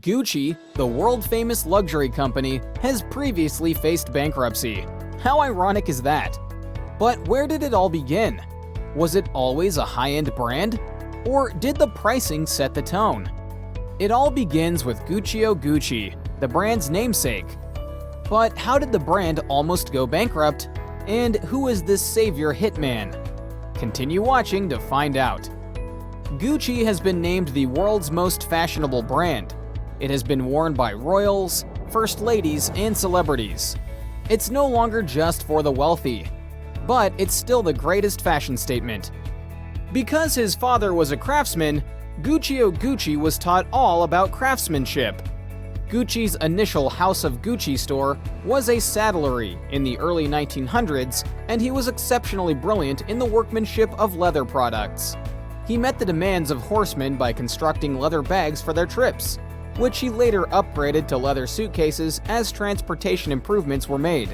Gucci, the world-famous luxury company, has previously faced bankruptcy. How ironic is that? But where did it all begin? Was it always a high-end brand? Or did the pricing set the tone? It all begins with Guccio Gucci, the brand's namesake. But how did the brand almost go bankrupt? And who is this savior hitman? Continue watching to find out. Gucci has been named the world's most fashionable brand. It has been worn by royals, first ladies, and celebrities. It's no longer just for the wealthy, but it's still the greatest fashion statement. Because his father was a craftsman, Guccio Gucci was taught all about craftsmanship. Gucci's initial House of Gucci store was a saddlery in the early 1900s, and he was exceptionally brilliant in the workmanship of leather products. He met the demands of horsemen by constructing leather bags for their trips, which he later upgraded to leather suitcases as transportation improvements were made.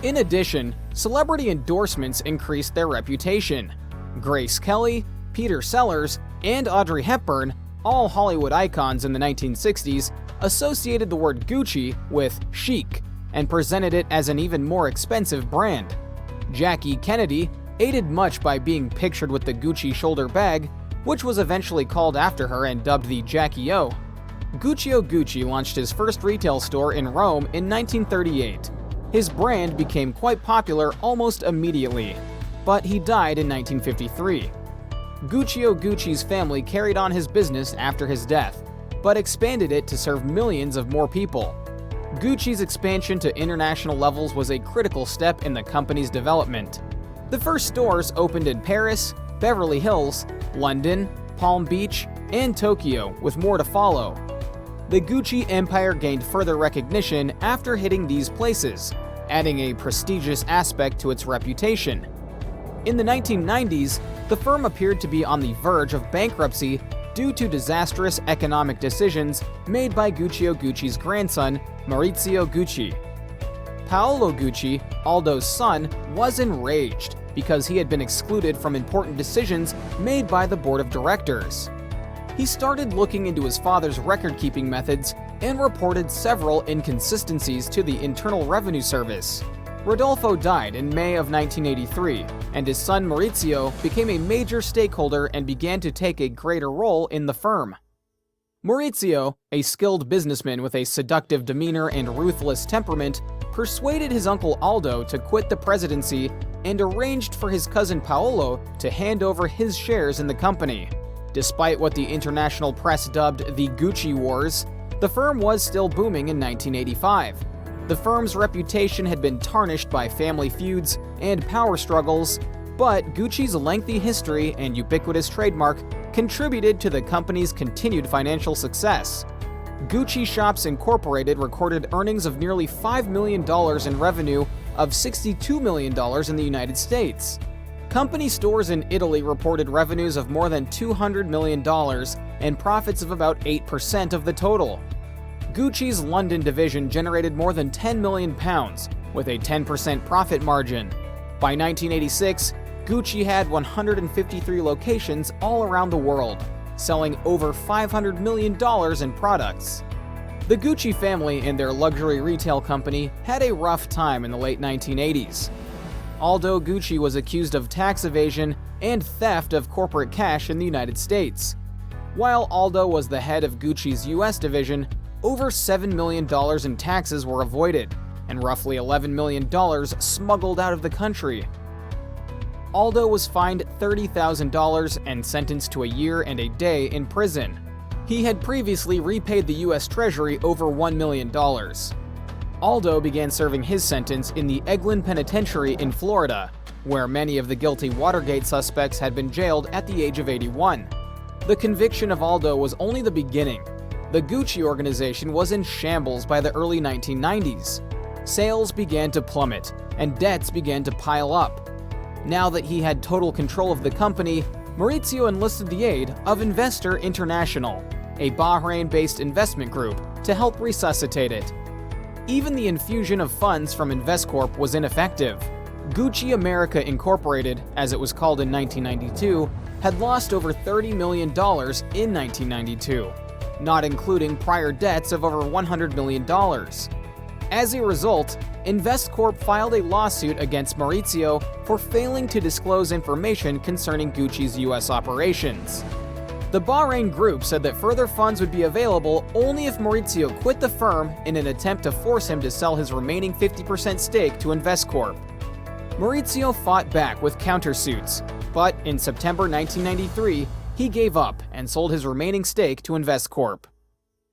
In addition, celebrity endorsements increased their reputation. Grace Kelly, Peter Sellers, and Audrey Hepburn, all Hollywood icons in the 1960s, associated the word Gucci with chic and presented it as an even more expensive brand. Jackie Kennedy, aided much by being pictured with the Gucci shoulder bag, which was eventually called after her and dubbed the Jackie O. Guccio Gucci launched his first retail store in Rome in 1938. His brand became quite popular almost immediately, but he died in 1953. Guccio Gucci's family carried on his business after his death, but expanded it to serve millions of more people. Gucci's expansion to international levels was a critical step in the company's development. The first stores opened in Paris, Beverly Hills, London, Palm Beach, and Tokyo, with more to follow. The Gucci empire gained further recognition after hitting these places, adding a prestigious aspect to its reputation. In the 1990s, the firm appeared to be on the verge of bankruptcy due to disastrous economic decisions made by Guccio Gucci's grandson, Maurizio Gucci. Paolo Gucci, Aldo's son, was enraged because he had been excluded from important decisions made by the board of directors. He started looking into his father's record-keeping methods and reported several inconsistencies to the Internal Revenue Service. Rodolfo died in May of 1983, and his son Maurizio became a major stakeholder and began to take a greater role in the firm. Maurizio, a skilled businessman with a seductive demeanor and ruthless temperament, persuaded his uncle Aldo to quit the presidency and arranged for his cousin Paolo to hand over his shares in the company. Despite what the international press dubbed the Gucci Wars, the firm was still booming in 1985. The firm's reputation had been tarnished by family feuds and power struggles, but Gucci's lengthy history and ubiquitous trademark contributed to the company's continued financial success. Gucci Shops Incorporated recorded earnings of nearly $5 million in revenue of $62 million in the United States. Company stores in Italy reported revenues of more than $200 million and profits of about 8% of the total. Gucci's London division generated more than £10 million, with a 10% profit margin. By 1986, Gucci had 153 locations all around the world, selling over $500 million in products. The Gucci family and their luxury retail company had a rough time in the late 1980s. Aldo Gucci was accused of tax evasion and theft of corporate cash in the United States. While Aldo was the head of Gucci's US division, over $7 million in taxes were avoided, and roughly $11 million smuggled out of the country. Aldo was fined $30,000 and sentenced to a year and a day in prison. He had previously repaid the US Treasury over $1 million. Aldo began serving his sentence in the Eglin Penitentiary in Florida, where many of the guilty Watergate suspects had been jailed at the age of 81. The conviction of Aldo was only the beginning. The Gucci organization was in shambles by the early 1990s. Sales began to plummet, and debts began to pile up. Now that he had total control of the company, Maurizio enlisted the aid of Investor International, a Bahrain-based investment group, to help resuscitate it. Even the infusion of funds from Investcorp was ineffective. Gucci America Incorporated, as it was called in 1992, had lost over $30 million in 1992. not including prior debts of over $100 million. As a result, Investcorp filed a lawsuit against Maurizio for failing to disclose information concerning Gucci's US operations. The Bahrain group said that further funds would be available only if Maurizio quit the firm in an attempt to force him to sell his remaining 50% stake to Investcorp. Maurizio fought back with countersuits, but in September 1993, he gave up and sold his remaining stake to Investcorp.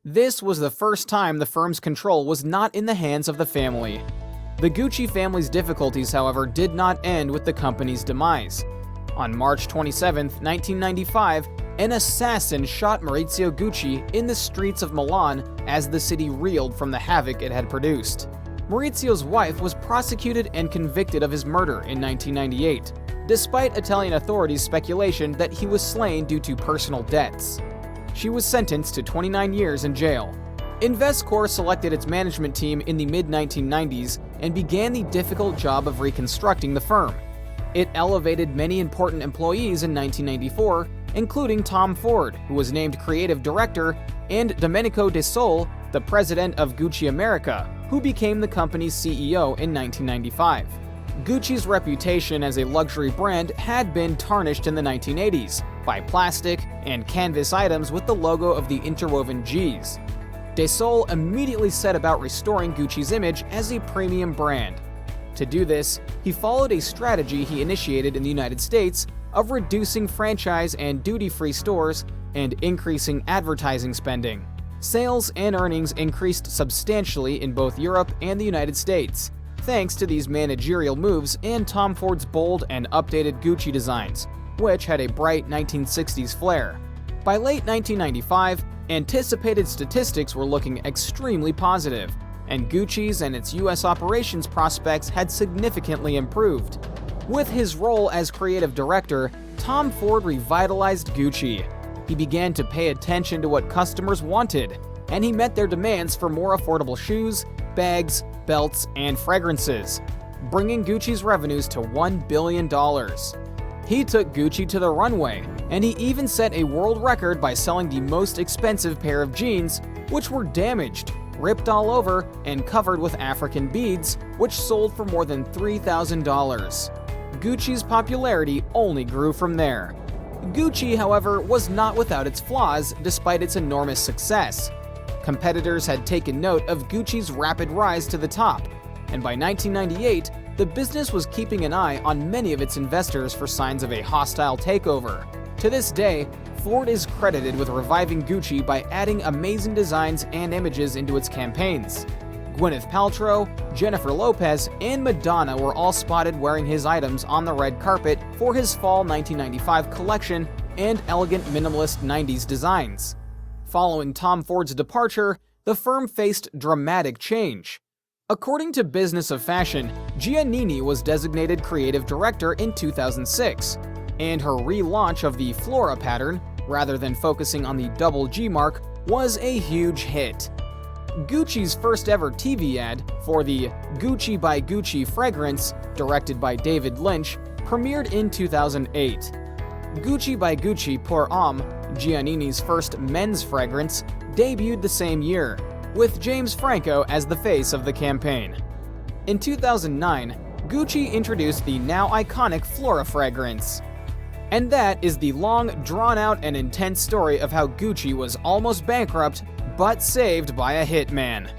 This was the first time the firm's control was not in the hands of the family. The Gucci family's difficulties, however, did not end with the company's demise. On March 27, 1995, an assassin shot Maurizio Gucci in the streets of Milan as the city reeled from the havoc it had produced. Maurizio's wife was prosecuted and convicted of his murder in 1998, despite Italian authorities' speculation that he was slain due to personal debts. She was sentenced to 29 years in jail. Investcorp selected its management team in the mid-1990s and began the difficult job of reconstructing the firm. It elevated many important employees in 1994, including Tom Ford, who was named creative director, and Domenico De Sole, the president of Gucci America, who became the company's CEO in 1995. Gucci's reputation as a luxury brand had been tarnished in the 1980s by plastic and canvas items with the logo of the interwoven G's. De Sole immediately set about restoring Gucci's image as a premium brand. To do this, he followed a strategy he initiated in the United States of reducing franchise and duty-free stores and increasing advertising spending. Sales and earnings increased substantially in both Europe and the United States, thanks to these managerial moves and Tom Ford's bold and updated Gucci designs, which had a bright 1960s flair. By late 1995, anticipated statistics were looking extremely positive, and Gucci's and its US operations prospects had significantly improved. With his role as creative director, Tom Ford revitalized Gucci. He began to pay attention to what customers wanted, and he met their demands for more affordable shoes, bags, belts, and fragrances, bringing Gucci's revenues to $1 billion. He took Gucci to the runway, and he even set a world record by selling the most expensive pair of jeans, which were damaged, ripped all over, and covered with African beads, which sold for more than $3,000. Gucci's popularity only grew from there. Gucci, however, was not without its flaws despite its enormous success. Competitors had taken note of Gucci's rapid rise to the top, and by 1998, the business was keeping an eye on many of its investors for signs of a hostile takeover. To this day, Ford is credited with reviving Gucci by adding amazing designs and images into its campaigns. Gwyneth Paltrow, Jennifer Lopez, and Madonna were all spotted wearing his items on the red carpet for his fall 1995 collection and elegant minimalist 90s designs. Following Tom Ford's departure, the firm faced dramatic change. According to Business of Fashion, Giannini was designated creative director in 2006, and her relaunch of the Flora pattern, rather than focusing on the double G mark, was a huge hit. Gucci's first ever TV ad for the Gucci by Gucci fragrance, directed by David Lynch, premiered in 2008. Gucci by Gucci Pour Homme, Giannini's first men's fragrance, debuted the same year, with James Franco as the face of the campaign. In 2009, Gucci introduced the now iconic Flora fragrance. And that is the long, drawn-out, and intense story of how Gucci was almost bankrupt, but saved by a hitman.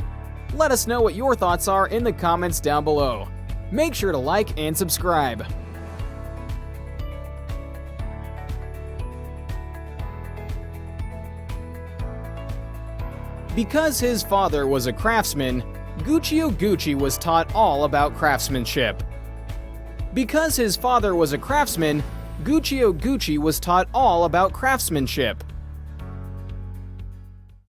Let us know what your thoughts are in the comments down below. Make sure to like and subscribe. Because his father was a craftsman, Guccio Gucci was taught all about craftsmanship. Because his father was a craftsman, Guccio Gucci was taught all about craftsmanship.